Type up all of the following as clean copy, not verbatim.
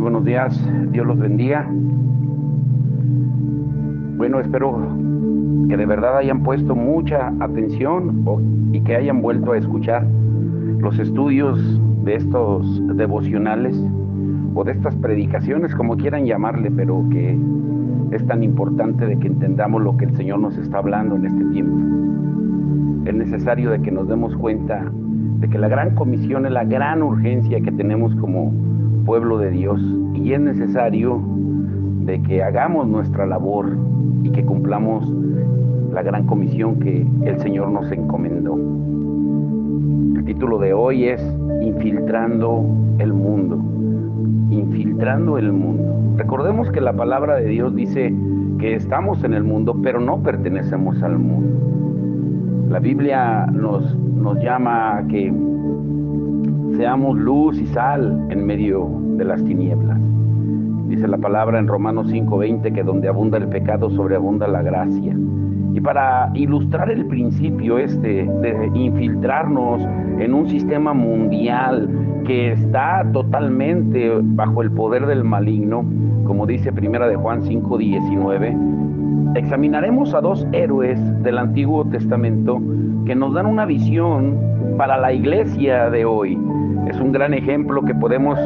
buenos días, Dios los bendiga. Bueno, espero que de verdad hayan puesto mucha atención y que hayan vuelto a escuchar los estudios de estos devocionales o de estas predicaciones, como quieran llamarle, pero que es tan importante de que entendamos lo que el Señor nos está hablando en este tiempo. Es necesario de que nos demos cuenta de que la gran comisión es la gran urgencia que tenemos como pueblo de Dios, y es necesario de que hagamos nuestra labor y que cumplamos la gran comisión que el Señor nos encomendó. El título de hoy es Infiltrando el mundo. Infiltrando el mundo. Recordemos que la palabra de Dios dice que estamos en el mundo, pero no pertenecemos al mundo. La Biblia nos llama a que seamos luz y sal en medio de las tinieblas. Dice la palabra en Romanos 5:20 que donde abunda el pecado, sobreabunda la gracia. Y para ilustrar el principio de infiltrarnos en un sistema mundial que está totalmente bajo el poder del maligno, como dice Primera de Juan 5:19, examinaremos a dos héroes del Antiguo Testamento que nos dan una visión para la iglesia de hoy. Es un gran ejemplo que podemos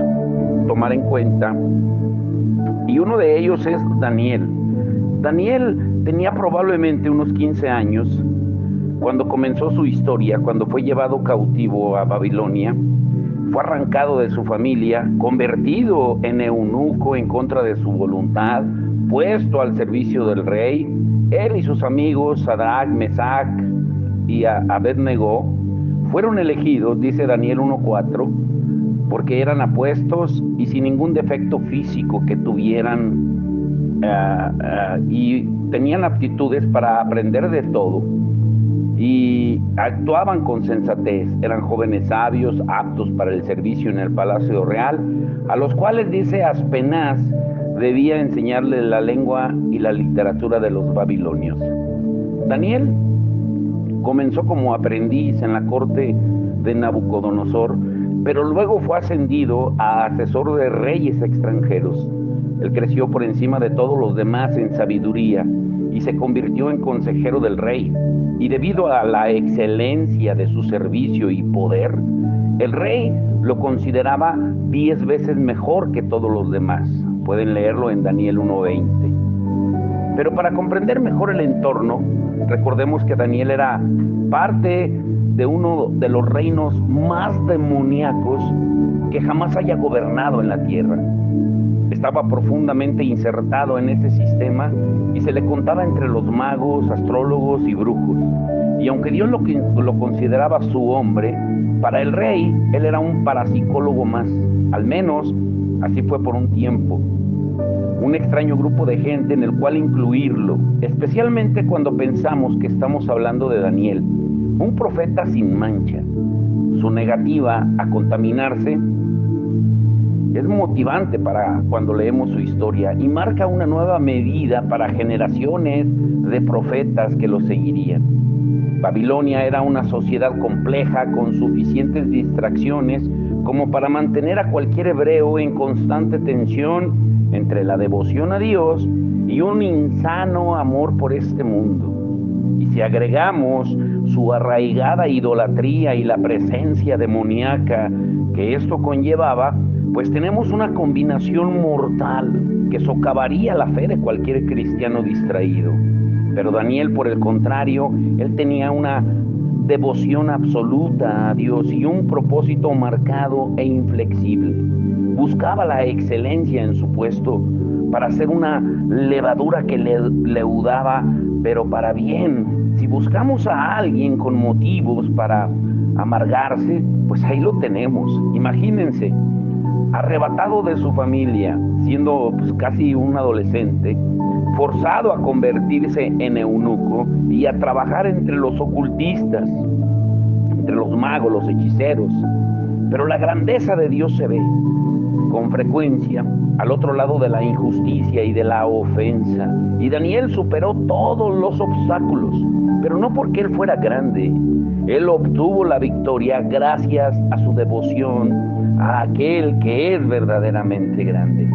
tomar en cuenta, y uno de ellos es Daniel. Daniel tenía probablemente unos 15 años cuando comenzó su historia, cuando fue llevado cautivo a Babilonia. Fue arrancado de su familia, convertido en eunuco en contra de su voluntad, puesto al servicio del rey. Él y sus amigos Sadrach, Mesach y Abednego fueron elegidos, dice Daniel 1:4, porque eran apuestos y sin ningún defecto físico que tuvieran, y tenían aptitudes para aprender de todo y actuaban con sensatez. Eran jóvenes sabios, aptos para el servicio en el palacio real, a los cuales, dice, Aspenaz debía enseñarles la lengua y la literatura de los babilonios. Daniel comenzó como aprendiz en la corte de Nabucodonosor, pero luego fue ascendido a asesor de reyes extranjeros. Él creció por encima de todos los demás en sabiduría y se convirtió en consejero del rey. Y debido a la excelencia de su servicio y poder, el rey lo consideraba 10 veces mejor que todos los demás. Pueden leerlo en Daniel 1:20. Pero para comprender mejor el entorno, recordemos que Daniel era parte de uno de los reinos más demoníacos que jamás haya gobernado en la tierra. Estaba profundamente insertado en ese sistema y se le contaba entre los magos, astrólogos y brujos. Y aunque Dios lo consideraba su hombre, para el rey él era un parapsicólogo más. Al menos así fue por un tiempo. Un extraño grupo de gente en el cual incluirlo, especialmente cuando pensamos que estamos hablando de Daniel, un profeta sin mancha. Su negativa a contaminarse es motivante para cuando leemos su historia y marca una nueva medida para generaciones de profetas que lo seguirían. Babilonia era una sociedad compleja con suficientes distracciones como para mantener a cualquier hebreo en constante tensión entre la devoción a Dios y un insano amor por este mundo. Y si agregamos su arraigada idolatría y la presencia demoníaca que esto conllevaba, pues tenemos una combinación mortal que socavaría la fe de cualquier cristiano distraído. Pero Daniel, por el contrario, él tenía una devoción absoluta a Dios y un propósito marcado e inflexible. Buscaba la excelencia en su puesto para hacer una levadura que leudaba, pero para bien. Si buscamos a alguien con motivos para amargarse, pues ahí lo tenemos. Imagínense, arrebatado de su familia, siendo casi un adolescente, forzado a convertirse en eunuco y a trabajar entre los ocultistas, entre los magos, los hechiceros. Pero la grandeza de Dios se ve con frecuencia al otro lado de la injusticia y de la ofensa. Y Daniel superó todos los obstáculos, pero no porque él fuera grande. Él obtuvo la victoria gracias a su devoción a aquel que es verdaderamente grande.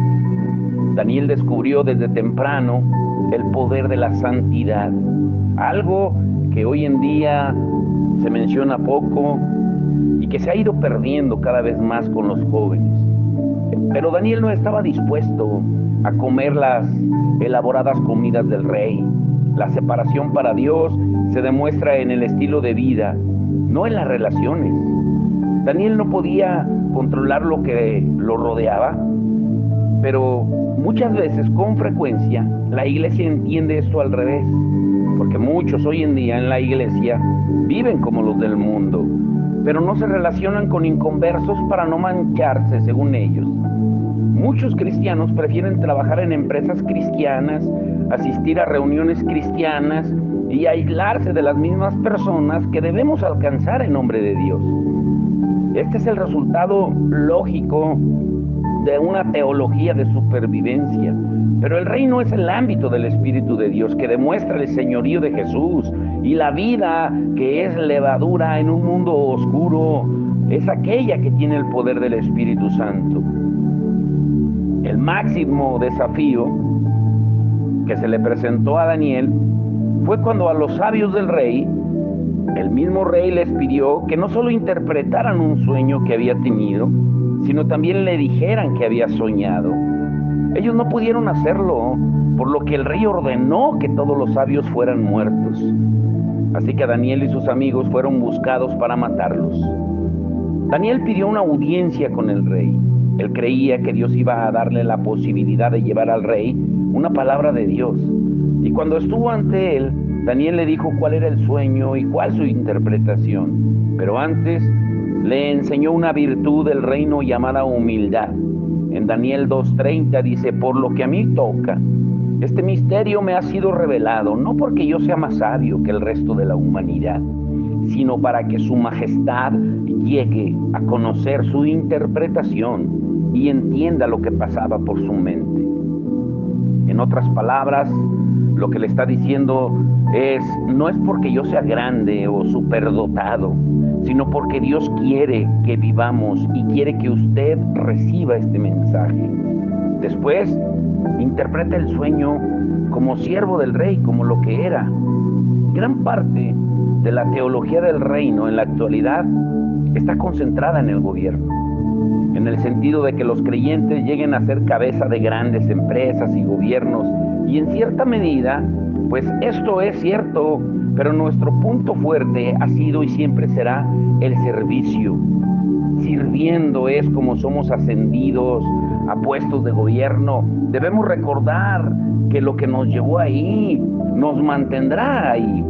Daniel descubrió desde temprano el poder de la santidad, algo que hoy en día se menciona poco y que se ha ido perdiendo cada vez más con los jóvenes. Pero Daniel no estaba dispuesto a comer las elaboradas comidas del rey. La separación para Dios se demuestra en el estilo de vida, no en las relaciones. Daniel no podía controlar lo que lo rodeaba, pero muchas veces, con frecuencia, la iglesia entiende esto al revés, porque muchos hoy en día en la iglesia viven como los del mundo, pero no se relacionan con inconversos para no mancharse según ellos. Muchos cristianos prefieren trabajar en empresas cristianas, asistir a reuniones cristianas y aislarse de las mismas personas que debemos alcanzar en nombre de Dios. Este es el resultado lógico de una teología de supervivencia. Pero el reino es el ámbito del Espíritu de Dios que demuestra el señorío de Jesús, y la vida que es levadura en un mundo oscuro es aquella que tiene el poder del Espíritu Santo. El máximo desafío que se le presentó a Daniel fue cuando a los sabios del rey, el mismo rey les pidió que no solo interpretaran un sueño que había tenido, sino también le dijeran que había soñado. Ellos no pudieron hacerlo, por lo que el rey ordenó que todos los sabios fueran muertos. Así que Daniel y sus amigos fueron buscados para matarlos. Daniel pidió una audiencia con el rey. Él creía que Dios iba a darle la posibilidad de llevar al rey una palabra de Dios. Y cuando estuvo ante él, Daniel le dijo cuál era el sueño y cuál su interpretación. Pero antes le enseñó una virtud del reino llamada humildad. En Daniel 2:30 dice: por lo que a mí toca, este misterio me ha sido revelado, no porque yo sea más sabio que el resto de la humanidad, sino para que su majestad llegue a conocer su interpretación y entienda lo que pasaba por su mente. En otras palabras, lo que le está diciendo es: no es porque yo sea grande o superdotado, sino porque Dios quiere que vivamos y quiere que usted reciba este mensaje. Después, interpreta el sueño como siervo del rey, como lo que era. Gran parte de la teología del reino en la actualidad está concentrada en el gobierno, en el sentido de que los creyentes lleguen a ser cabeza de grandes empresas y gobiernos, y en cierta medida, pues esto es cierto, pero nuestro punto fuerte ha sido y siempre será el servicio. Sirviendo es como somos ascendidos a puestos de gobierno. Debemos recordar que lo que nos llevó ahí nos mantendrá ahí.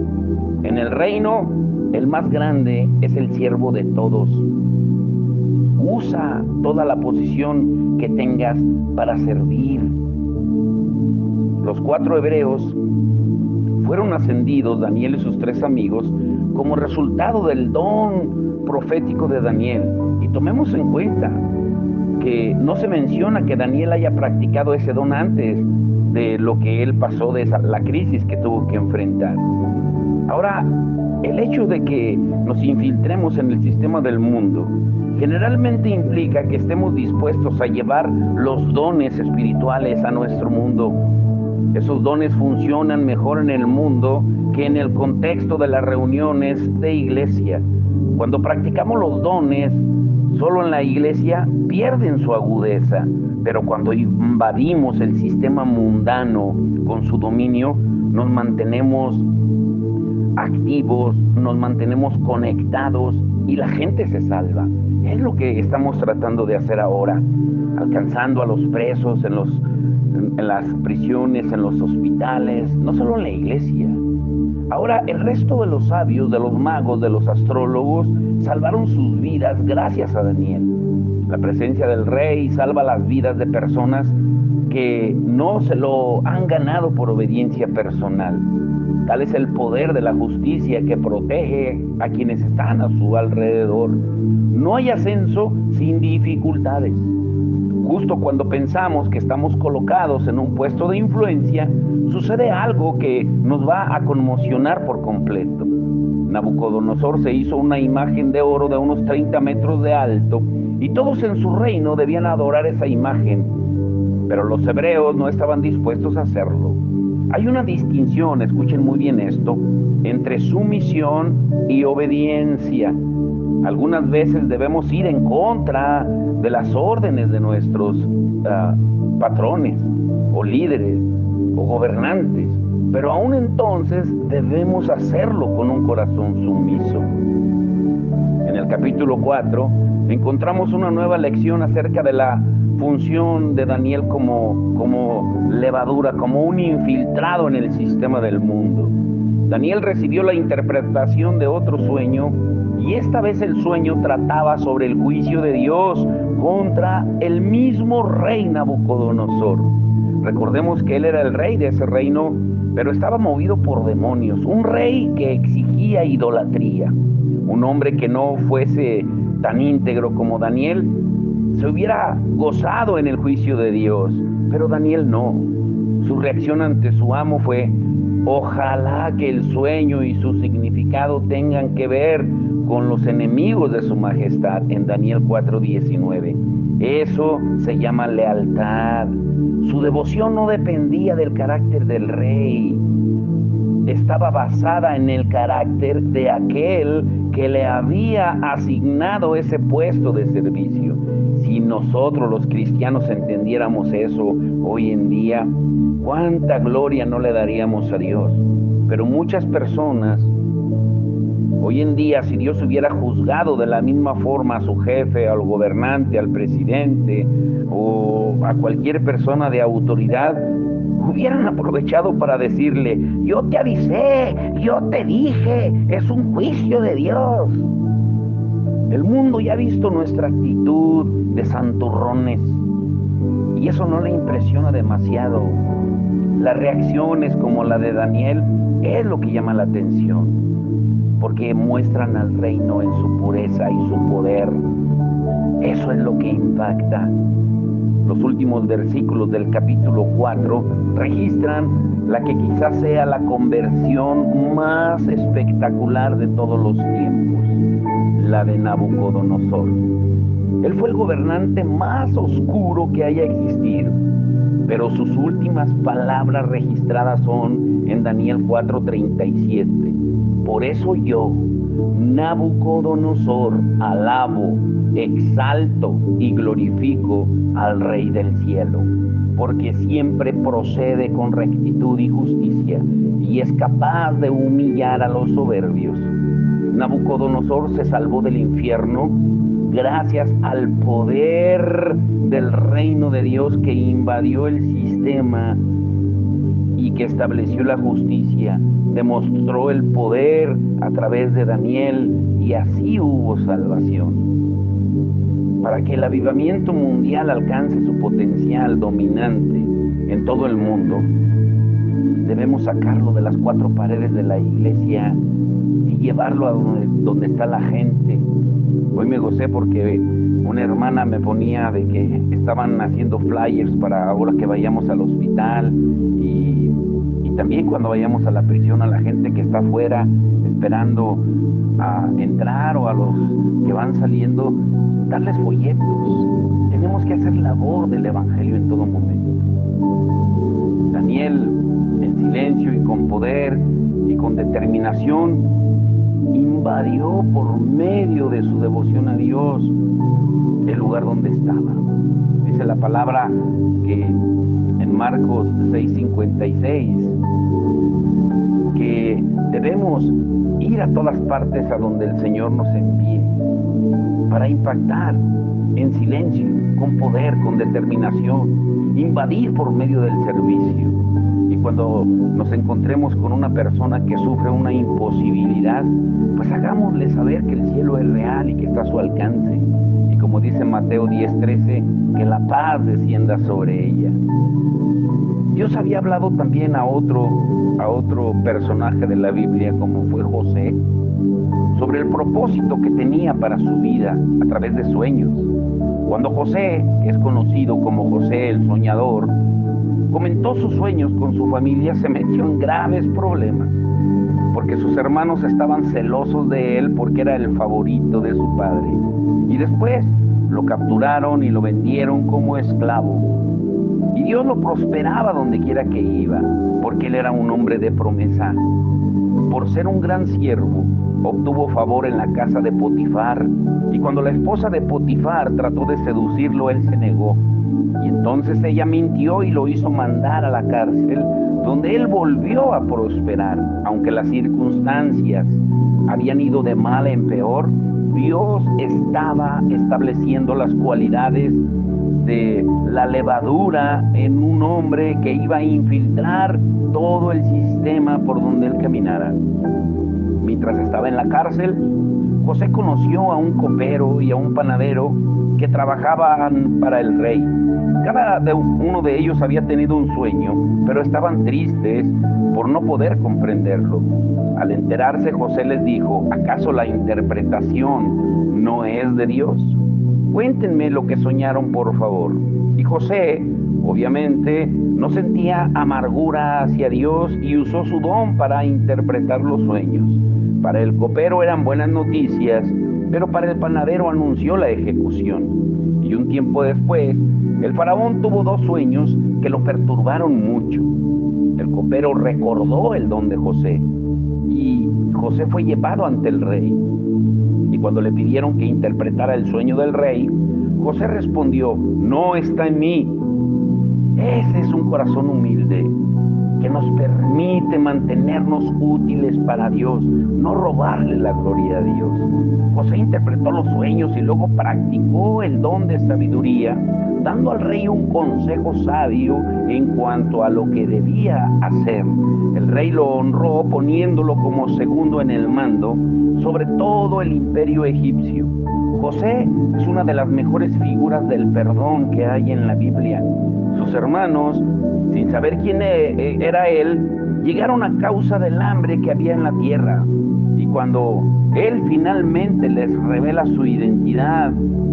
En el reino, el más grande es el siervo de todos. Usa toda la posición que tengas para servir. Los 4 hebreos fueron ascendidos, Daniel y sus 3 amigos, como resultado del don profético de Daniel. Y tomemos en cuenta que no se menciona que Daniel haya practicado ese don antes de lo que él pasó, de la crisis que tuvo que enfrentar. Ahora, el hecho de que nos infiltremos en el sistema del mundo generalmente implica que estemos dispuestos a llevar los dones espirituales a nuestro mundo. Esos dones funcionan mejor en el mundo que en el contexto de las reuniones de iglesia. Cuando practicamos los dones solo en la iglesia, pierden su agudeza, pero cuando invadimos el sistema mundano con su dominio, nos mantenemos activos, nos mantenemos conectados y la gente se salva. Es lo que estamos tratando de hacer ahora, alcanzando a los presos en las prisiones, en los hospitales, no solo en la iglesia. Ahora, el resto de los sabios, de los magos, de los astrólogos, salvaron sus vidas gracias a Daniel. La presencia del Rey salva las vidas de personas que no se lo han ganado por obediencia personal. Tal es el poder de la justicia que protege a quienes están a su alrededor. No hay ascenso sin dificultades. Justo cuando pensamos que estamos colocados en un puesto de influencia, sucede algo que nos va a conmocionar por completo. Nabucodonosor se hizo una imagen de oro de unos 30 metros de alto y todos en su reino debían adorar esa imagen, pero los hebreos no estaban dispuestos a hacerlo. Hay una distinción, escuchen muy bien esto, entre sumisión y obediencia. Algunas veces debemos ir en contra de las órdenes de nuestros patrones o líderes o gobernantes, pero aún entonces debemos hacerlo con un corazón sumiso. En el capítulo 4 encontramos una nueva lección acerca de la función de Daniel como levadura, como un infiltrado en el sistema del mundo. Daniel recibió la interpretación de otro sueño y esta vez el sueño trataba sobre el juicio de Dios contra el mismo rey Nabucodonosor. Recordemos que él era el rey de ese reino, pero estaba movido por demonios, un rey que exigía idolatría. Un hombre que no fuese tan íntegro como Daniel se hubiera gozado en el juicio de Dios, pero Daniel no. Su reacción ante su amo fue: ojalá que el sueño y su significado tengan que ver con los enemigos de su majestad, en Daniel 4:19. Eso se llama lealtad. Su devoción no dependía del carácter del rey, estaba basada en el carácter de aquel que le había asignado ese puesto de servicio. Si nosotros los cristianos entendiéramos eso hoy en día, cuánta gloria no le daríamos a Dios. Pero muchas personas, hoy en día, si Dios hubiera juzgado de la misma forma a su jefe, al gobernante, al presidente o a cualquier persona de autoridad, hubieran aprovechado para decirle: yo te avisé, yo te dije, es un juicio de Dios. El mundo ya ha visto nuestra actitud de santurrones y eso no le impresiona demasiado. Las reacciones como la de Daniel es lo que llama la atención, porque muestran al reino en su pureza y su poder. Eso es lo que impacta. Los últimos versículos del capítulo 4 registran la que quizás sea la conversión más espectacular de todos los tiempos, la de Nabucodonosor. Él fue el gobernante más oscuro que haya existido, pero sus últimas palabras registradas son en Daniel 4:37. Por eso yo, Nabucodonosor, alabo, exalto y glorifico al Rey del cielo, porque siempre procede con rectitud y justicia y es capaz de humillar a los soberbios. Nabucodonosor se salvó del infierno gracias al poder del reino de Dios que invadió el sistema y que estableció la justicia, demostró el poder a través de Daniel y así hubo salvación. Para que el avivamiento mundial alcance su potencial dominante en todo el mundo, debemos sacarlo de las cuatro paredes de la iglesia y llevarlo a donde está la gente. Hoy me gocé porque una hermana me ponía de que estaban haciendo flyers para ahora que vayamos al hospital y también cuando vayamos a la prisión, a la gente que está afuera esperando a entrar o a los que van saliendo, darles folletos. Tenemos que hacer labor del evangelio en todo momento. Daniel, en silencio y con poder y con determinación, invadió por medio de su devoción a Dios el lugar donde estaba. Dice la palabra que en Marcos 6:56 que debemos ir a todas partes a donde el Señor nos envíe para impactar en silencio, con poder, con determinación, invadir por medio del servicio. Y cuando nos encontremos con una persona que sufre una imposibilidad, pues hagámosle saber que el cielo es real y que está a su alcance. Y como dice Mateo 10:13, que la paz descienda sobre ella. Dios había hablado también a otro personaje de la Biblia, como fue José, sobre el propósito que tenía para su vida a través de sueños. Cuando José, que es conocido como José el soñador, comentó sus sueños con su familia, se metió en graves problemas, porque sus hermanos estaban celosos de él porque era el favorito de su padre. Y después lo capturaron y lo vendieron como esclavo. Y Dios lo prosperaba donde quiera que iba, porque él era un hombre de promesa. Por ser un gran siervo, obtuvo favor en la casa de Potifar, y cuando la esposa de Potifar trató de seducirlo, él se negó. Y entonces ella mintió y lo hizo mandar a la cárcel, donde él volvió a prosperar. Aunque las circunstancias habían ido de mal en peor, Dios estaba estableciendo las cualidades de la levadura en un hombre que iba a infiltrar todo el sistema por donde él caminara. Mientras estaba en la cárcel, José conoció a un copero y a un panadero que trabajaban para el rey. Cada uno de ellos había tenido un sueño, pero estaban tristes por no poder comprenderlo. Al enterarse, José les dijo: ¿acaso la interpretación no es de Dios? Cuéntenme lo que soñaron, por favor. Y José, obviamente, no sentía amargura hacia Dios y usó su don para interpretar los sueños. Para el copero eran buenas noticias, pero para el panadero anunció la ejecución. Y un tiempo después, el faraón tuvo dos sueños que lo perturbaron mucho. El copero recordó el don de José y José fue llevado ante el rey. Y cuando le pidieron que interpretara el sueño del rey, José respondió: no está en mí. Ese es un corazón humilde que nos permite mantenernos útiles para Dios, no robarle la gloria a Dios. José interpretó los sueños y luego practicó el don de sabiduría, dando al rey un consejo sabio en cuanto a lo que debía hacer. El rey lo honró poniéndolo como segundo en el mando sobre todo el imperio egipcio. José es una de las mejores figuras del perdón que hay en la Biblia. Sus hermanos, sin saber quién era él, llegaron a causa del hambre que había en la tierra. Y cuando él finalmente les revela su identidad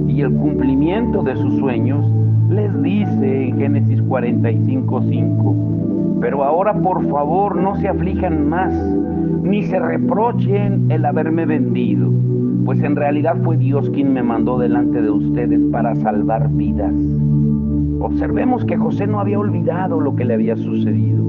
y el cumplimiento de sus sueños, les dice en Génesis 45:5: pero ahora por favor no se aflijan más, ni se reprochen el haberme vendido, pues en realidad fue Dios quien me mandó delante de ustedes para salvar vidas. Observemos que José no había olvidado lo que le había sucedido.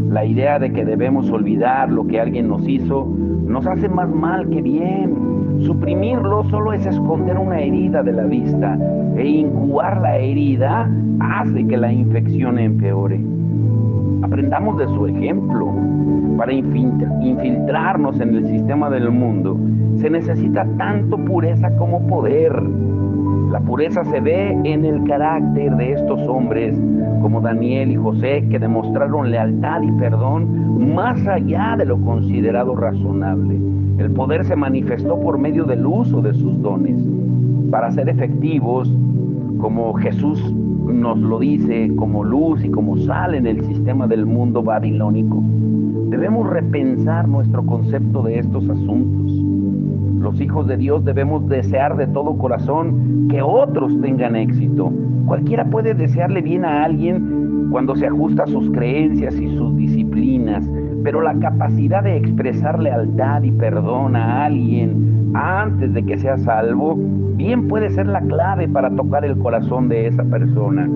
La idea de que debemos olvidar lo que alguien nos hizo nos hace más mal que bien. Suprimirlo solo es esconder una herida de la vista, e incubar la herida hace que la infección empeore. Aprendamos de su ejemplo. Para infiltrarnos en el sistema del mundo se necesita tanto pureza como poder. La pureza se ve en el carácter de estos hombres como Daniel y José, que demostraron lealtad y perdón más allá de lo considerado razonable. El poder se manifestó por medio del uso de sus dones. Para ser efectivos, como Jesús nos lo dice, como luz y como sal en el sistema del mundo babilónico, debemos repensar nuestro concepto de estos asuntos. Los hijos de Dios debemos desear de todo corazón que otros tengan éxito. Cualquiera puede desearle bien a alguien cuando se ajusta a sus creencias y sus disciplinas, pero la capacidad de expresar lealtad y perdón a alguien antes de que sea salvo, bien puede ser la clave para tocar el corazón de esa persona.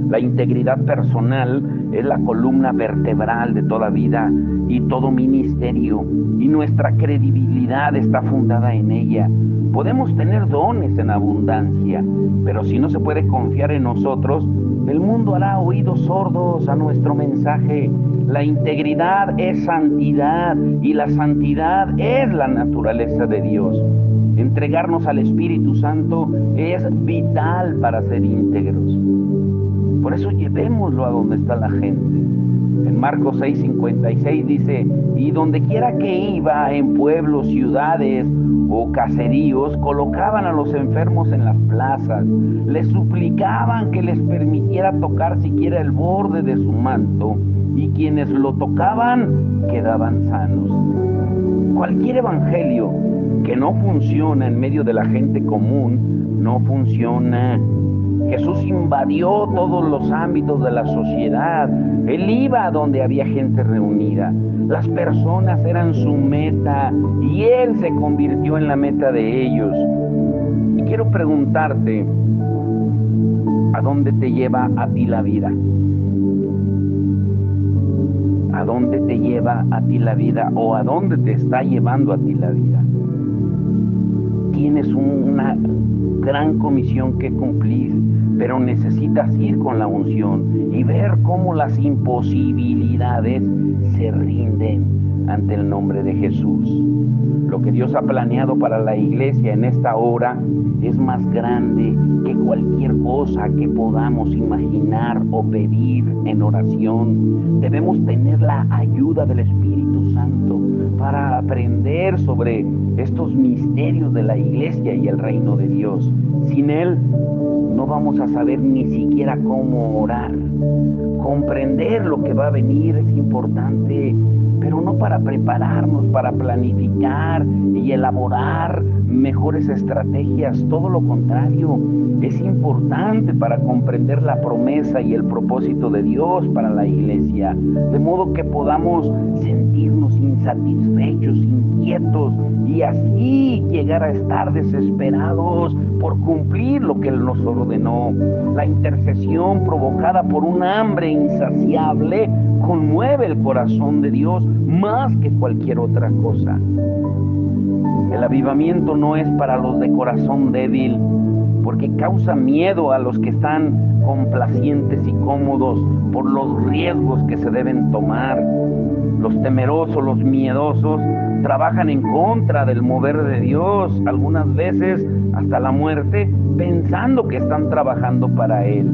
La integridad personal es la columna vertebral de toda vida y todo ministerio, y nuestra credibilidad está fundada en ella. Podemos tener dones en abundancia, pero si no se puede confiar en nosotros, el mundo hará oídos sordos a nuestro mensaje. La integridad es santidad y la santidad es la naturaleza de Dios. Entregarnos al Espíritu Santo es vital para ser íntegros. Por eso llevémoslo a donde está la gente. En Marcos 6:56 dice: y donde quiera que iba, en pueblos, ciudades o caseríos colocaban a los enfermos en las plazas, les suplicaban que les permitiera tocar siquiera el borde de su manto, y quienes lo tocaban quedaban sanos. Cualquier evangelio que no funciona en medio de la gente común, no funciona. Jesús invadió todos los ámbitos de la sociedad. Él iba a donde había gente reunida. Las personas eran su meta y Él se convirtió en la meta de ellos. Y quiero preguntarte, ¿a dónde te lleva a ti la vida? ¿A dónde te lleva a ti la vida o a dónde te está llevando a ti la vida? Tienes una gran comisión que cumplir, pero necesitas ir con la unción y ver cómo las imposibilidades se rinden ante el nombre de Jesús. Lo que Dios ha planeado para la iglesia en esta hora es más grande que cualquier cosa que podamos imaginar o pedir en oración. Debemos tener la ayuda del Espíritu Santo para aprender sobre estos misterios de la iglesia y el reino de Dios. Sin Él no vamos a saber ni siquiera cómo orar. Comprender lo que va a venir es importante, pero no para prepararnos, para planificar y elaborar mejores estrategias. Todo lo contrario, es importante para comprender la promesa y el propósito de Dios para la iglesia, de modo que podamos sentirnos insatisfechos, inquietos, y así llegar a estar desesperados por cumplir lo que Él nos ordenó. La intercesión provocada por un hambre insaciable conmueve el corazón de Dios más que cualquier otra cosa. El avivamiento no es para los de corazón débil, porque causa miedo a los que están complacientes y cómodos por los riesgos que se deben tomar. Los temerosos, los miedosos, trabajan en contra del mover de Dios, algunas veces hasta la muerte, pensando que están trabajando para Él.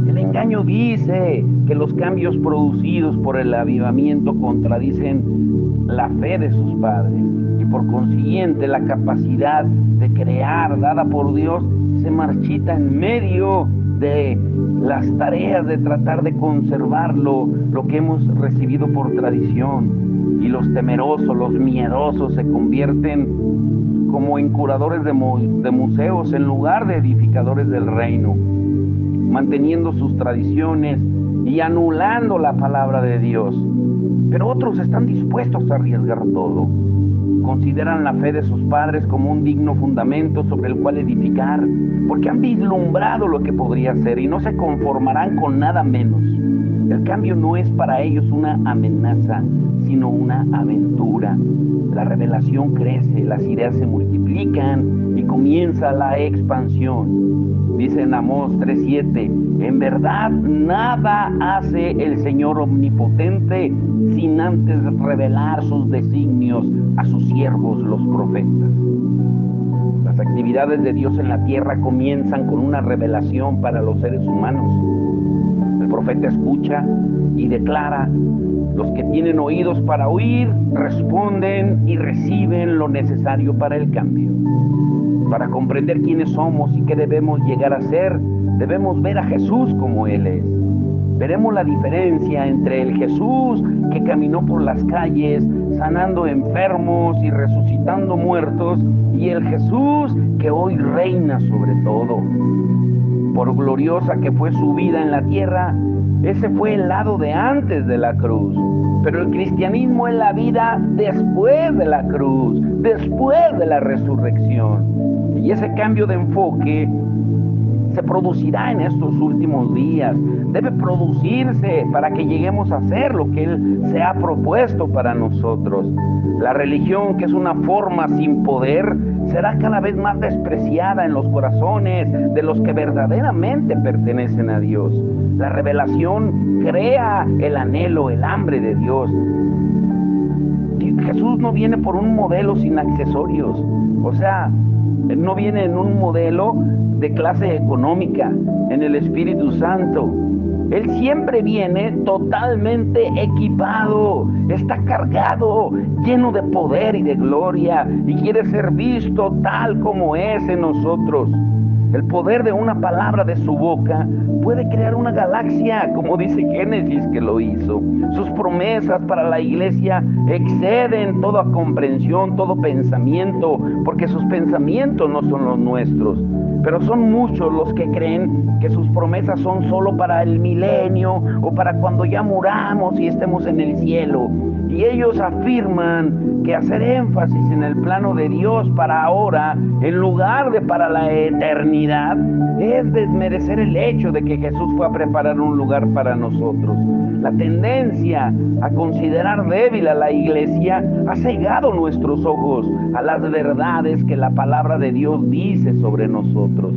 El engaño dice que los cambios producidos por el avivamiento contradicen la fe de sus padres, y por consiguiente la capacidad de crear dada por Dios se marchita en medio de las tareas de tratar de conservar lo que hemos recibido por tradición. Y los temerosos, los miedosos se convierten como en curadores de museos en lugar de edificadores del reino, manteniendo sus tradiciones y anulando la palabra de Dios. Pero otros están dispuestos a arriesgar todo. Consideran la fe de sus padres como un digno fundamento sobre el cual edificar, porque han vislumbrado lo que podría ser y no se conformarán con nada menos. El cambio no es para ellos una amenaza, sino una aventura. La revelación crece, las ideas se multiplican y comienza la expansión. Dice en Amós 3:7, en verdad nada hace el Señor omnipotente sin antes revelar sus designios a sus siervos los profetas. Las actividades de Dios en la tierra comienzan con una revelación para los seres humanos. El profeta escucha y declara. Los que tienen oídos para oír responden y reciben lo necesario para el cambio. Para comprender quiénes somos y qué debemos llegar a ser, debemos ver a Jesús como Él es. Veremos la diferencia entre el Jesús que caminó por las calles, sanando enfermos y resucitando muertos, y el Jesús que hoy reina sobre todo. Por gloriosa que fue su vida en la tierra, ese fue el lado de antes de la cruz. Pero el cristianismo es la vida después de la cruz, después de la resurrección. Y ese cambio de enfoque se producirá en estos últimos días. Debe producirse para que lleguemos a hacer lo que Él se ha propuesto para nosotros. La religión, que es una forma sin poder, será cada vez más despreciada en los corazones de los que verdaderamente pertenecen a Dios. La revelación crea el anhelo, el hambre de Dios. Jesús no viene por un modelo sin accesorios. O sea, no viene en un modelo de clase económica, en el Espíritu Santo. Él siempre viene totalmente equipado, está cargado, lleno de poder y de gloria, y quiere ser visto tal como es en nosotros. El poder de una palabra de su boca puede crear una galaxia, como dice Génesis que lo hizo. Sus promesas para la iglesia exceden toda comprensión, todo pensamiento, porque sus pensamientos no son los nuestros. Pero son muchos los que creen que sus promesas son solo para el milenio o para cuando ya muramos y estemos en el cielo. Y ellos afirman que hacer énfasis en el plano de Dios para ahora, en lugar de para la eternidad, es desmerecer el hecho de que Jesús fue a preparar un lugar para nosotros. La tendencia a considerar débil a la iglesia ha cegado nuestros ojos a las verdades que la palabra de Dios dice sobre nosotros.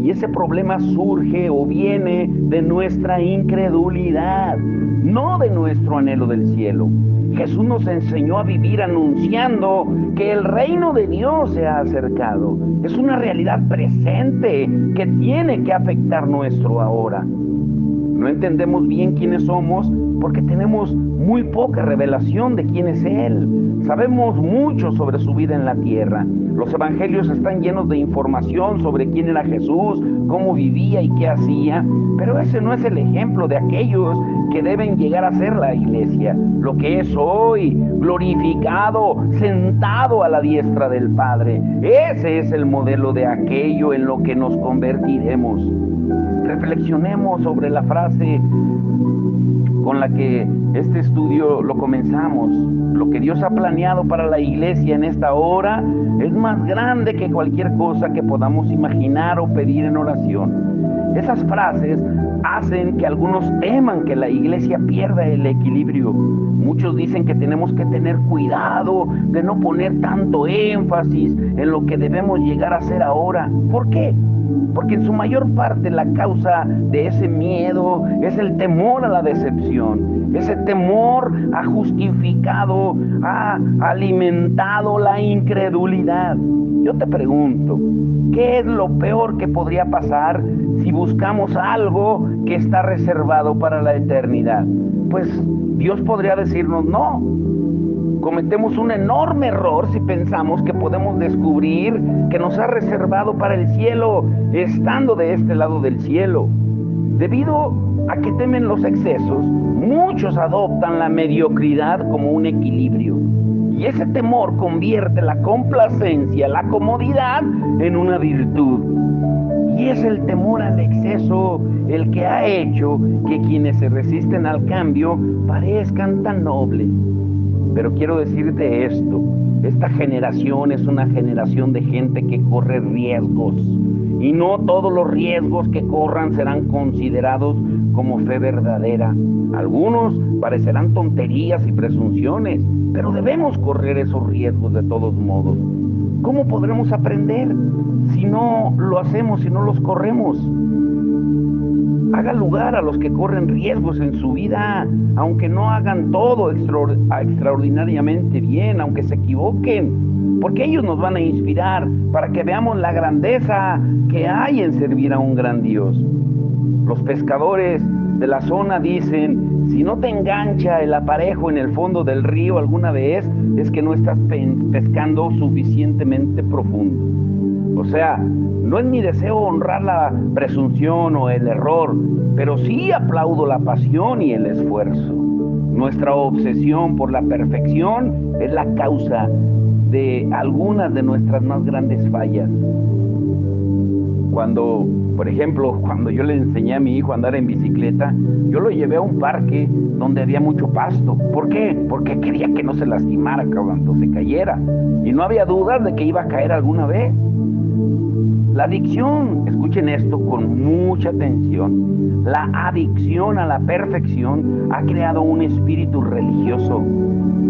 Y ese problema surge o viene de nuestra incredulidad, no de nuestro anhelo del cielo. Jesús nos enseñó a vivir anunciando que el reino de Dios se ha acercado. Es una realidad presente que tiene que afectar nuestro ahora. No entendemos bien quiénes somos porque tenemos muy poca revelación de quién es Él. Sabemos mucho sobre su vida en la tierra. Los evangelios están llenos de información sobre quién era Jesús, cómo vivía y qué hacía, pero ese no es el ejemplo de aquellos que deben llegar a ser la iglesia, lo que es hoy, glorificado, sentado a la diestra del Padre. Ese es el modelo de aquello en lo que nos convertiremos. Reflexionemos sobre la frase con la que este estudio lo comenzamos. Lo que Dios ha planeado para la iglesia en esta hora es más grande que cualquier cosa que podamos imaginar o pedir en oración. Esas frases hacen que algunos teman que la iglesia pierda el equilibrio. Muchos dicen que tenemos que tener cuidado de no poner tanto énfasis en lo que debemos llegar a hacer ahora. ¿Por qué? Porque en su mayor parte la causa de ese miedo es el temor a la decepción. Ese temor ha justificado, ha alimentado la incredulidad. Yo te pregunto, ¿qué es lo peor que podría pasar si buscamos algo que está reservado para la eternidad? Pues Dios podría decirnos no. Cometemos un enorme error si pensamos que podemos descubrir que nos ha reservado para el cielo estando de este lado del cielo. Debido a que temen los excesos, muchos adoptan la mediocridad como un equilibrio. Y ese temor convierte la complacencia, la comodidad, en una virtud. Y es el temor al exceso el que ha hecho que quienes se resisten al cambio parezcan tan nobles. Pero quiero decirte esto, esta generación es una generación de gente que corre riesgos. Y no todos los riesgos que corran serán considerados como fe verdadera. Algunos parecerán tonterías y presunciones, pero debemos correr esos riesgos de todos modos. ¿Cómo podremos aprender si no lo hacemos, si no los corremos? Haga lugar a los que corren riesgos en su vida, aunque no hagan todo extraordinariamente bien, aunque se equivoquen, porque ellos nos van a inspirar para que veamos la grandeza que hay en servir a un gran Dios. Los pescadores de la zona dicen, si no te engancha el aparejo en el fondo del río alguna vez, es que no estás pescando suficientemente profundo. O sea, no es mi deseo honrar la presunción o el error, pero sí aplaudo la pasión y el esfuerzo. Nuestra obsesión por la perfección es la causa de algunas de nuestras más grandes fallas. Por ejemplo, cuando yo le enseñé a mi hijo a andar en bicicleta, yo lo llevé a un parque donde había mucho pasto. ¿Por qué? Porque quería que no se lastimara cuando se cayera. Y no había dudas de que iba a caer alguna vez. La adicción, escuchen esto con mucha atención, la adicción a la perfección ha creado un espíritu religioso.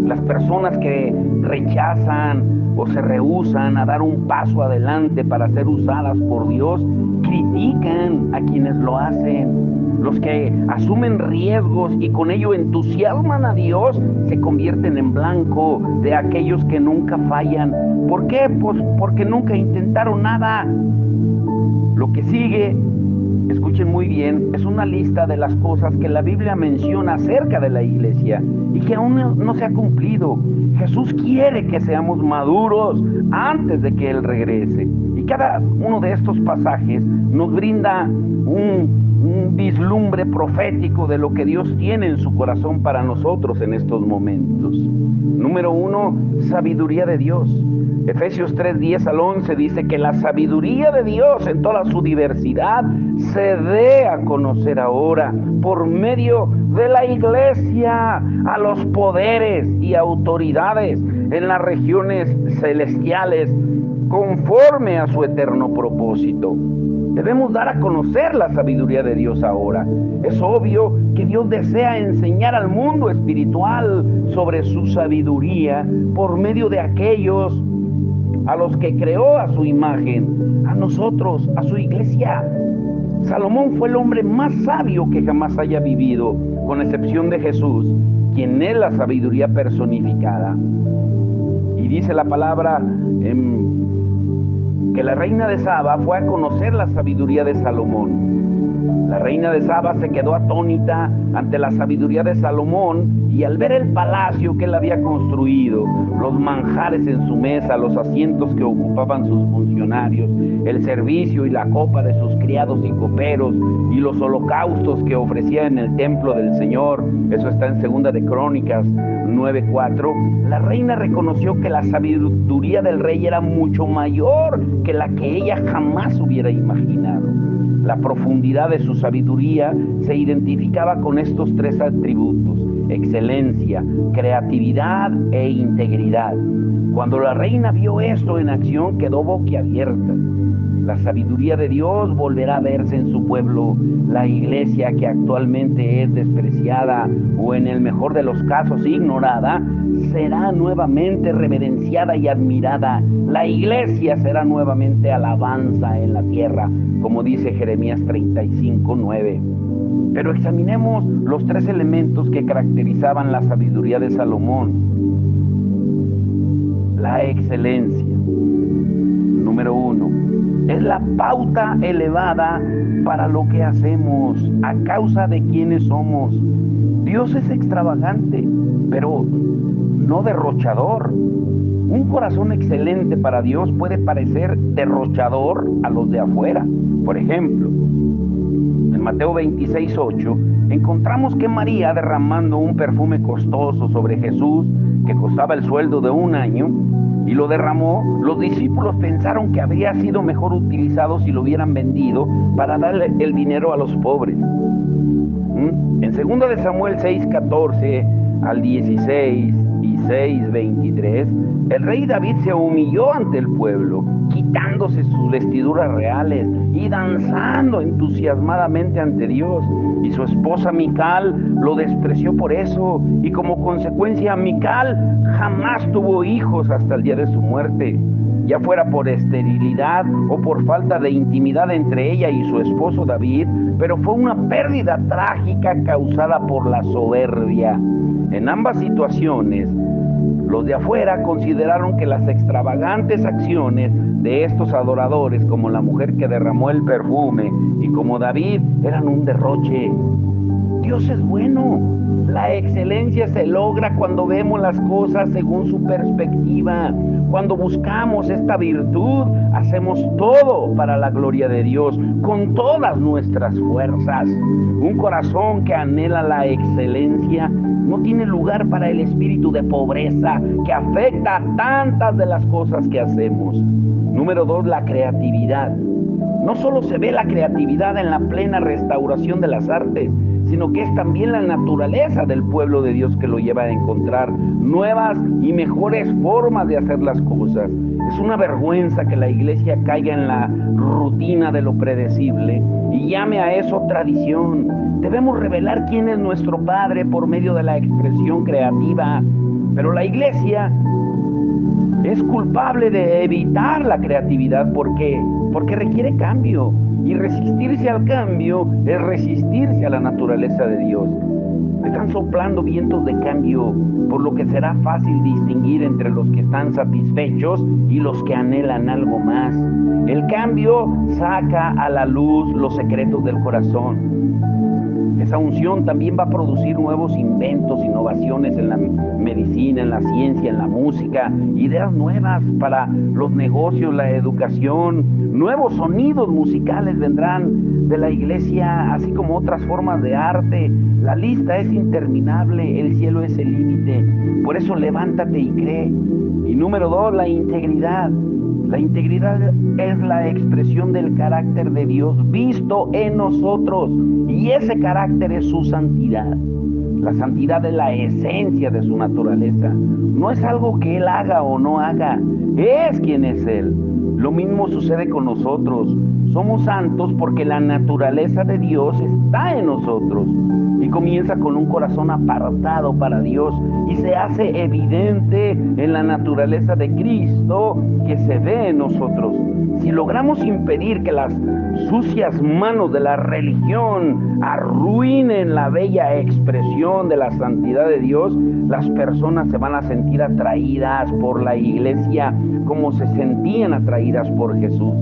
Las personas que rechazan o se rehúsan a dar un paso adelante para ser usadas por Dios critican a quienes lo hacen. Los que asumen riesgos y con ello entusiasman a Dios se convierten en blanco de aquellos que nunca fallan. ¿Por qué? Pues porque nunca intentaron nada. Lo que sigue, escuchen muy bien, es una lista de las cosas que la Biblia menciona acerca de la iglesia y que aún no se ha cumplido. Jesús quiere que seamos maduros antes de que Él regrese. Y cada uno de estos pasajes nos brinda un vislumbre profético de lo que Dios tiene en su corazón para nosotros en estos momentos. Número 1, sabiduría de Dios. Efesios 3:10 al 11 dice que la sabiduría de Dios en toda su diversidad se dé a conocer ahora por medio de la iglesia a los poderes y autoridades en las regiones celestiales conforme a su eterno propósito. Debemos dar a conocer la sabiduría de Dios ahora. Es obvio que Dios desea enseñar al mundo espiritual sobre su sabiduría por medio de aquellos a los que creó a su imagen, a nosotros, a su iglesia. Salomón fue el hombre más sabio que jamás haya vivido, con excepción de Jesús, quien es la sabiduría personificada. Y dice la palabra que la reina de Saba fue a conocer la sabiduría de Salomón. La reina de Saba se quedó atónita ante la sabiduría de Salomón y al ver el palacio que él había construido, los manjares en su mesa, los asientos que ocupaban sus funcionarios, el servicio y la copa de sus criados y coperos y los holocaustos que ofrecía en el templo del Señor, eso está en 2 de Crónicas 9:4, la reina reconoció que la sabiduría del rey era mucho mayor que la que ella jamás hubiera imaginado. La profundidad de su sabiduría se identificaba con estos 3 atributos: excelencia, creatividad e integridad. Cuando la reina vio esto en acción, quedó boquiabierta. La sabiduría de Dios volverá a verse en su pueblo. La iglesia, que actualmente es despreciada o en el mejor de los casos ignorada, será nuevamente reverenciada y admirada. La iglesia será nuevamente alabanza en la tierra, como dice Jeremías 35:9. Pero examinemos los 3 elementos que caracterizaban la sabiduría de Salomón. La excelencia. Número 1. Es la pauta elevada para lo que hacemos a causa de quienes somos. Dios es extravagante, pero no derrochador. Un corazón excelente para Dios puede parecer derrochador a los de afuera. Por ejemplo, en Mateo 26:8 encontramos que María, derramando un perfume costoso sobre Jesús que costaba el sueldo de un año, y lo derramó, los discípulos pensaron que habría sido mejor utilizado si lo hubieran vendido para darle el dinero a los pobres. En 2 de Samuel 6:14 al 16 y 6:23, el rey David se humilló ante el pueblo, quitándose sus vestiduras reales y danzando entusiasmadamente ante Dios. Y su esposa Mical lo despreció por eso, y como consecuencia Mical jamás tuvo hijos hasta el día de su muerte, ya fuera por esterilidad o por falta de intimidad entre ella y su esposo David, pero fue una pérdida trágica causada por la soberbia. En ambas situaciones, los de afuera consideraron que las extravagantes acciones de estos adoradores, como la mujer que derramó el perfume y como David, eran un derroche. Dios es bueno. La excelencia se logra cuando vemos las cosas según su perspectiva. Cuando buscamos esta virtud, hacemos todo para la gloria de Dios, con todas nuestras fuerzas. Un corazón que anhela la excelencia no tiene lugar para el espíritu de pobreza que afecta a tantas de las cosas que hacemos. Número 2, la creatividad. No solo se ve la creatividad en la plena restauración de las artes, sino que es también la naturaleza del pueblo de Dios que lo lleva a encontrar nuevas y mejores formas de hacer las cosas. Es una vergüenza que la iglesia caiga en la rutina de lo predecible y llame a eso tradición. Debemos revelar quién es nuestro Padre por medio de la expresión creativa, pero la iglesia es culpable de evitar la creatividad porque requiere cambio. Y resistirse al cambio es resistirse a la naturaleza de Dios. Están soplando vientos de cambio, por lo que será fácil distinguir entre los que están satisfechos y los que anhelan algo más. El cambio saca a la luz los secretos del corazón. Esa unción también va a producir nuevos inventos, innovaciones en la medicina, en la ciencia, en la música, ideas nuevas para los negocios, la educación, nuevos sonidos musicales vendrán de la iglesia, así como otras formas de arte. La lista es interminable, el cielo es el límite. Por eso levántate y cree. Y número 2, la integridad. La integridad es la expresión del carácter de Dios visto en nosotros, y ese carácter es su santidad. La santidad es la esencia de su naturaleza. No es algo que Él haga o no haga, es quien es Él. Lo mismo sucede con nosotros. Somos santos porque la naturaleza de Dios está en nosotros. Y comienza con un corazón apartado para Dios y se hace evidente en la naturaleza de Cristo que se ve en nosotros. Si logramos impedir que las sucias manos de la religión arruinen la bella expresión de la santidad de Dios, las personas se van a sentir atraídas por la iglesia como se sentían atraídas por Jesús.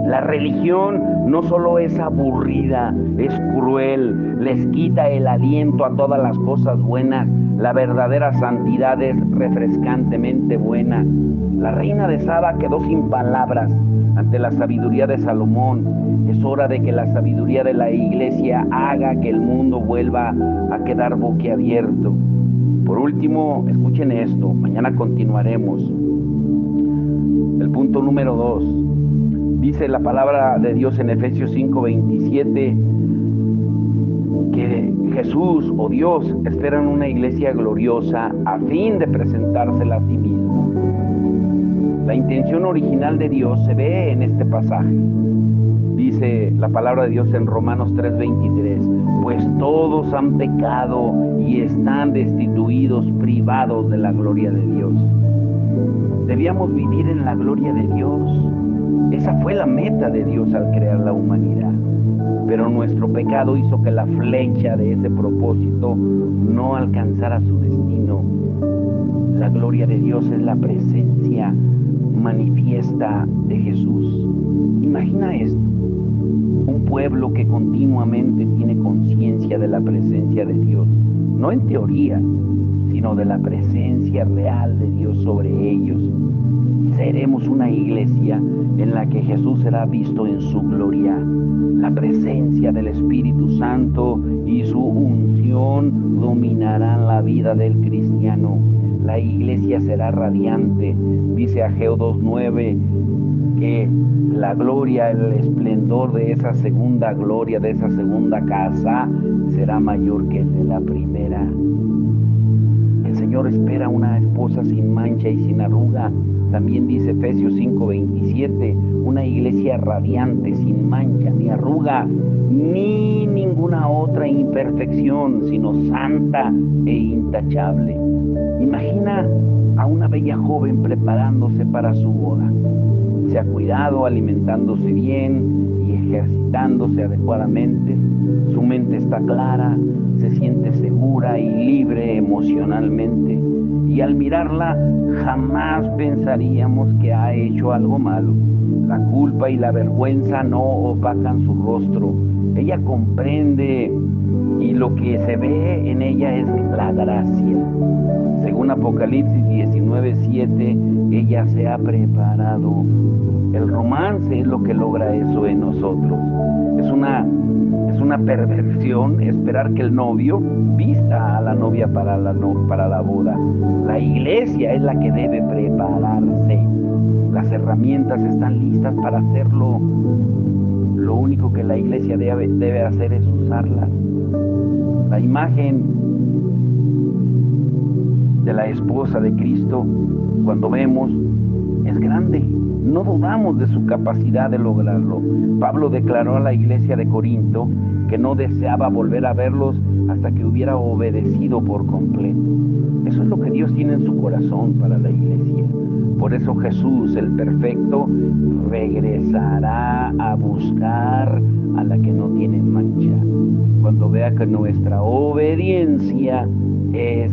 La religión no solo es aburrida, es cruel, les quita el aliento a todas las cosas buenas. La verdadera santidad es refrescantemente buena. La reina de Saba quedó sin palabras ante la sabiduría de Salomón. Es hora de que la sabiduría de la iglesia haga que el mundo vuelva a quedar boquiabierto. Por último, escuchen esto, mañana continuaremos. El punto número 2. Dice la palabra de Dios en Efesios 5:27 que Jesús o Dios espera en una iglesia gloriosa a fin de presentársela a sí mismo. La intención original de Dios se ve en este pasaje. Dice la palabra de Dios en Romanos 3:23, pues todos han pecado y están destituidos, privados de la gloria de Dios. Debíamos vivir en la gloria de Dios. Esa fue la meta de Dios al crear la humanidad. Pero nuestro pecado hizo que la flecha de ese propósito no alcanzara su destino. La gloria de Dios es la presencia manifiesta de Jesús. Imagina esto, un pueblo que continuamente tiene conciencia de la presencia de Dios, no en teoría, sino de la presencia real de Dios sobre ellos. Seremos una iglesia en la que Jesús será visto en su gloria. La presencia del Espíritu Santo y su unción dominarán la vida del cristiano. La iglesia será radiante. Dice Ageo 2:9 que la gloria, el esplendor de esa segunda gloria, de esa segunda casa, será mayor que el de la primera. El Señor espera una esposa sin mancha y sin arruga. También dice Efesios 5:27, una iglesia radiante, sin mancha, ni arruga, ni ninguna otra imperfección, sino santa e intachable. Imagina a una bella joven preparándose para su boda. Se ha cuidado, alimentándose bien y ejercitándose adecuadamente. Su mente está clara, se siente segura y libre emocionalmente. Y al mirarla jamás pensaríamos que ha hecho algo malo. La culpa y la vergüenza no opacan su rostro. Ella comprende y lo que se ve en ella es la gracia. Según Apocalipsis 19:7, ella se ha preparado. El romance es lo que logra eso en nosotros. Es una perversión esperar que el novio vista a la novia para la boda. La iglesia es la que debe prepararse. Las herramientas están listas para hacerlo. Lo único que la iglesia debe hacer es usarlas. La imagen de la esposa de Cristo, cuando vemos, es grande. no dudamos de su capacidad de lograrlo. Pablo declaró a la iglesia de Corinto que no deseaba volver a verlos hasta que hubiera obedecido por completo. Eso es lo que Dios tiene en su corazón para la iglesia. Por eso Jesús, el perfecto, regresará a buscar a la que no tiene mancha, cuando vea que nuestra obediencia es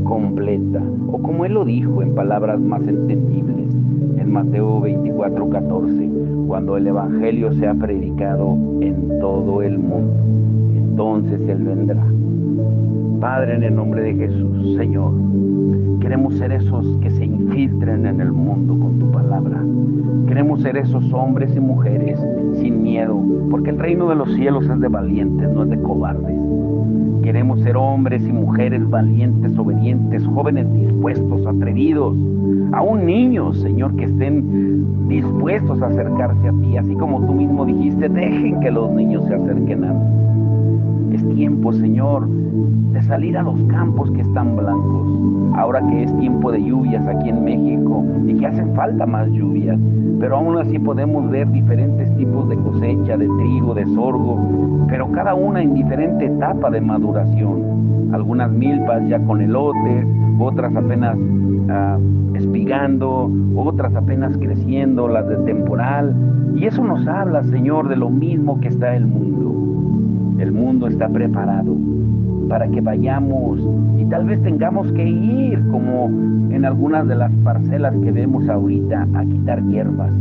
completa, o como Él lo dijo en palabras más entendibles, en Mateo 24:14, cuando el Evangelio sea predicado en todo el mundo, entonces Él vendrá. Padre, en el nombre de Jesús, Señor, queremos ser esos que se infiltren en el mundo con tu palabra. Queremos ser esos hombres y mujeres sin miedo, porque el reino de los cielos es de valientes, no es de cobardes. Queremos ser hombres y mujeres valientes, obedientes, jóvenes dispuestos, atrevidos, aún niños, Señor, que estén dispuestos a acercarse a ti, así como tú mismo dijiste, dejen que los niños se acerquen a mí. Es tiempo, Señor, de salir a los campos que están blancos, ahora que es tiempo de lluvias aquí en México y que hacen falta más lluvias, pero aún así podemos ver diferentes tipos de cosecha, de trigo, de sorgo, pero cada una en diferente etapa de maduración. Algunas milpas ya con elote, otras apenas espigando, otras apenas creciendo, las de temporal. Y eso nos habla, Señor, de lo mismo que está el mundo. El mundo está preparado para que vayamos y tal vez tengamos que ir, como en algunas de las parcelas que vemos ahorita, a quitar hierbas,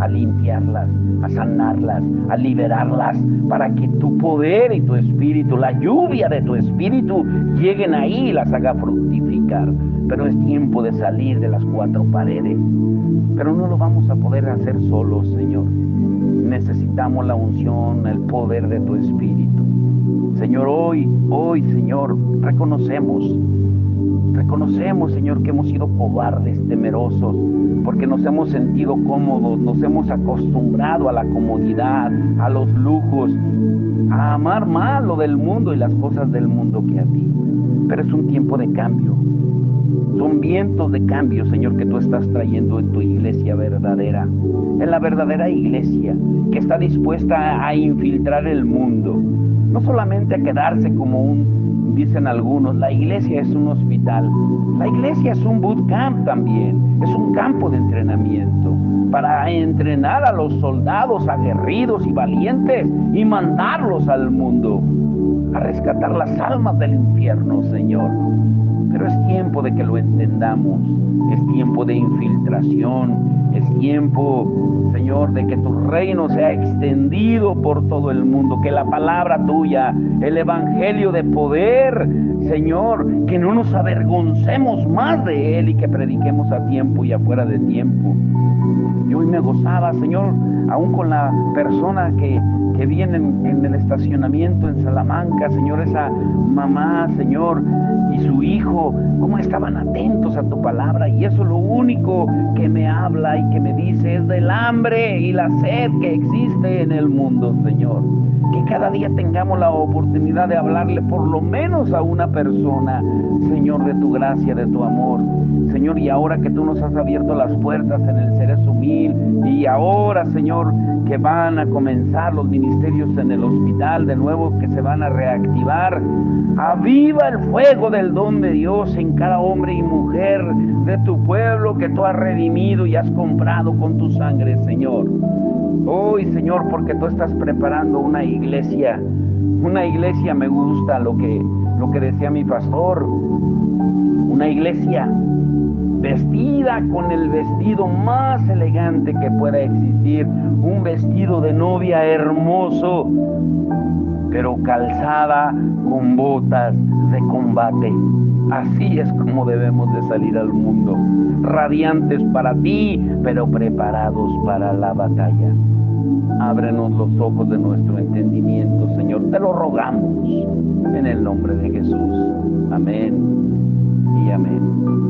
a limpiarlas, a sanarlas, a liberarlas, para que tu poder y tu espíritu, la lluvia de tu espíritu, lleguen ahí y las haga fructificar. Pero es tiempo de salir de las cuatro paredes. Pero no lo vamos a poder hacer solos, Señor. Necesitamos la unción, el poder de tu espíritu. Señor, hoy, Señor, reconocemos, Señor, que hemos sido cobardes, temerosos, porque nos hemos sentido cómodos, nos hemos acostumbrado a la comodidad, a los lujos, a amar más lo del mundo y las cosas del mundo que a ti. Pero es un tiempo de cambio. Son vientos de cambio, Señor, que tú estás trayendo en tu iglesia verdadera, en la verdadera iglesia, que está dispuesta a infiltrar el mundo, no solamente a quedarse como dicen algunos, la iglesia es un hospital, la iglesia es un bootcamp también, es un campo de entrenamiento, para entrenar a los soldados aguerridos y valientes y mandarlos al mundo, a rescatar las almas del infierno, Señor. Pero es tiempo de que lo entendamos, es tiempo de infiltración, es tiempo, Señor, de que tu reino sea extendido por todo el mundo, que la palabra tuya, el evangelio de poder, Señor, que no nos avergoncemos más de él y que prediquemos a tiempo y afuera de tiempo. Yo hoy me gozaba, Señor, aún con la persona que viene en el estacionamiento en Salamanca, Señor, esa mamá, Señor, y su hijo, cómo estaban atentos a tu palabra, y eso lo único que me habla y que me dice es del hambre y la sed que existe en el mundo, Señor. Que cada día tengamos la oportunidad de hablarle por lo menos a una persona, Señor, de tu gracia, de tu amor. Señor, y ahora que tú nos has abierto las puertas en el Cerezo 1000, y ahora, Señor, que van a comenzar los ministerios en el hospital de nuevo, que se van a reactivar, aviva el fuego del don de Dios en cada hombre y mujer de tu pueblo que tú has redimido y has comprado con tu sangre, Señor. Hoy, Señor, porque tú estás preparando una iglesia, me gusta lo que decía mi pastor, una iglesia vestida con el vestido más elegante que pueda existir, un vestido de novia hermoso, pero calzada con botas de combate. Así es como debemos de salir al mundo, radiantes para ti, pero preparados para la batalla. Ábrenos los ojos de nuestro entendimiento, Señor, te lo rogamos, en el nombre de Jesús. Amén y amén.